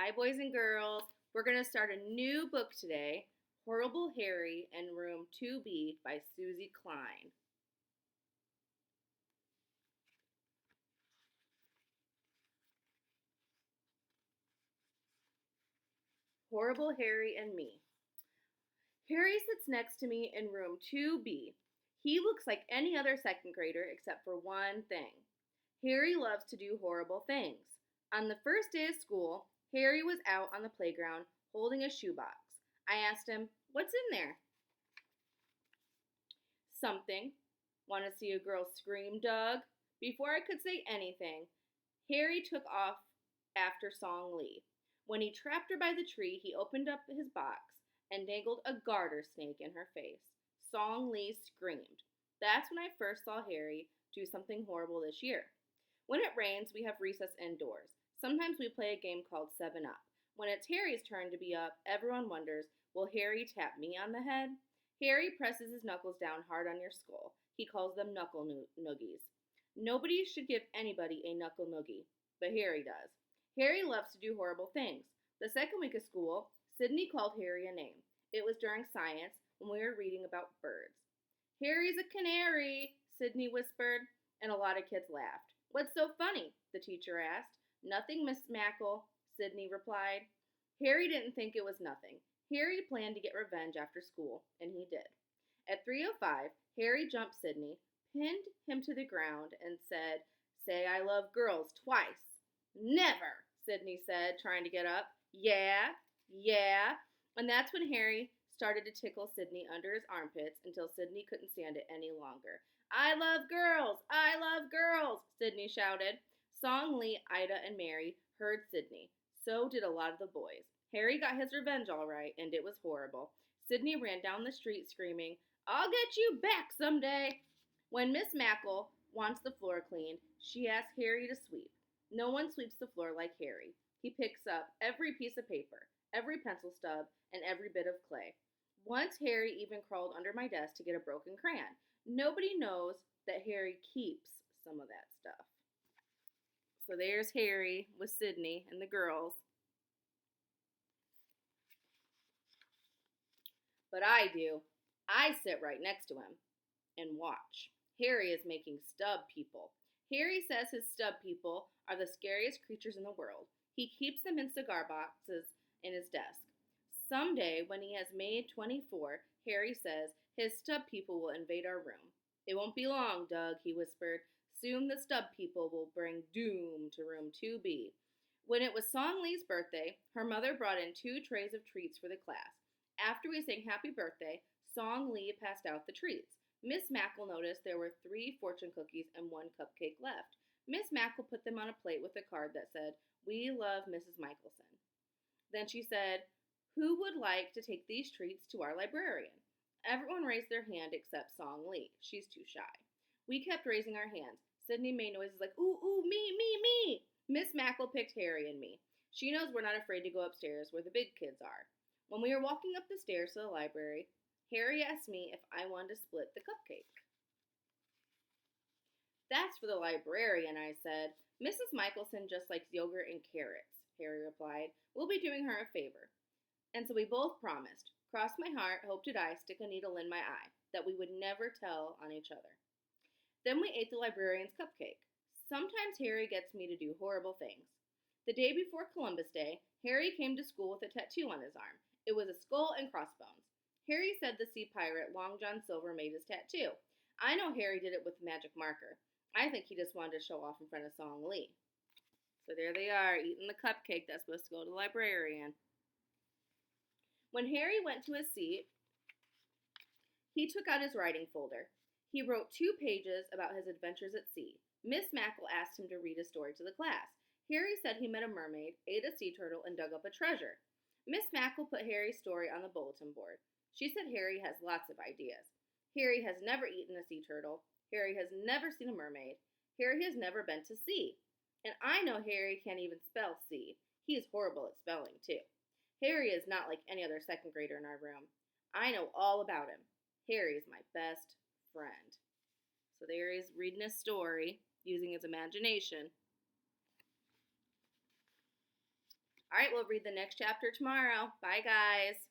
Hi, boys and girls. We're going to start a new book today, Horrible Harry in Room 2B by Susie Klein. Horrible Harry and Me. Harry sits next to me in room 2B. He looks like any other second grader except for one thing. Harry loves to do horrible things. On the first day of school, Harry was out on the playground holding a shoebox. I asked him, "What's in there?" "Something." "Want to see a girl scream, Doug?" Before I could say anything, Harry took off after Song Lee. When he trapped her by the tree, he opened up his box and dangled a garter snake in her face. Song Lee screamed. That's when I first saw Harry do something horrible this year. When it rains, we have recess indoors. Sometimes we play a game called 7 Up. When it's Harry's turn to be up, everyone wonders, will Harry tap me on the head? Harry presses his knuckles down hard on your skull. He calls them knuckle noogies. Nobody should give anybody a knuckle noogie, but Harry does. Harry loves to do horrible things. The second week of school, Sydney called Harry a name. It was during science when we were reading about birds. "Harry's a canary," Sydney whispered, and a lot of kids laughed. "What's so funny?" the teacher asked. "Nothing, Miss Mackle," Sydney replied. Harry didn't think it was nothing. Harry planned to get revenge after school, and he did. At 3:05, Harry jumped Sydney, pinned him to the ground, and said, "Say I love girls twice." "Never," Sydney said, trying to get up. "Yeah, yeah." And that's when Harry started to tickle Sydney under his armpits until Sydney couldn't stand it any longer. "I love girls! I love girls!" Sydney shouted. Song Lee, Ida, and Mary heard Sydney. So did a lot of the boys. Harry got his revenge all right, and it was horrible. Sydney ran down the street screaming, "I'll get you back someday." When Miss Mackle wants the floor cleaned, she asks Harry to sweep. No one sweeps the floor like Harry. He picks up every piece of paper, every pencil stub, and every bit of clay. Once Harry even crawled under my desk to get a broken crayon. Nobody knows that Harry keeps some of that stuff. So there's Harry with Sydney and the girls. But I do. I sit right next to him and watch. Harry is making stub people. Harry says his stub people are the scariest creatures in the world. He keeps them in cigar boxes in his desk. Someday, when he has made 24, Harry says his stub people will invade our room. "It won't be long, Doug," he whispered. "Soon the stub people will bring doom to room 2B. When it was Song Lee's birthday, her mother brought in 2 trays of treats for the class. After we sang happy birthday, Song Lee passed out the treats. Miss Mackle noticed there were 3 fortune cookies and 1 cupcake left. Miss Mackle put them on a plate with a card that said, "We love Mrs. Michelson." Then she said, "Who would like to take these treats to our librarian?" Everyone raised their hand except Song Lee. She's too shy. We kept raising our hands. Sydney made noises like, "Ooh, ooh, me, me, me." Miss Mackle picked Harry and me. She knows we're not afraid to go upstairs where the big kids are. When we were walking up the stairs to the library, Harry asked me if I wanted to split the cupcake. "That's for the librarian," I said. "Mrs. Michelson just likes yogurt and carrots," Harry replied. "We'll be doing her a favor." And so we both promised. Cross my heart, hope did I, stick a needle in my eye, that we would never tell on each other. Then we ate the librarian's cupcake. Sometimes Harry gets me to do horrible things. The day before Columbus Day, Harry came to school with a tattoo on his arm. It was a skull and crossbones. Harry said the sea pirate Long John Silver made his tattoo. I know Harry did it with a magic marker. I think he just wanted to show off in front of Song Lee. So there they are, eating the cupcake that's supposed to go to the librarian. When Harry went to his seat, he took out his writing folder. He wrote 2 pages about his adventures at sea. Miss Mackle asked him to read a story to the class. Harry said he met a mermaid, ate a sea turtle, and dug up a treasure. Miss Mackle put Harry's story on the bulletin board. She said Harry has lots of ideas. Harry has never eaten a sea turtle. Harry has never seen a mermaid. Harry has never been to sea. And I know Harry can't even spell sea. He is horrible at spelling, too. Harry is not like any other second grader in our room. I know all about him. Harry is my best friend. So there he is reading a story using his imagination. All right, we'll read the next chapter tomorrow. Bye, guys.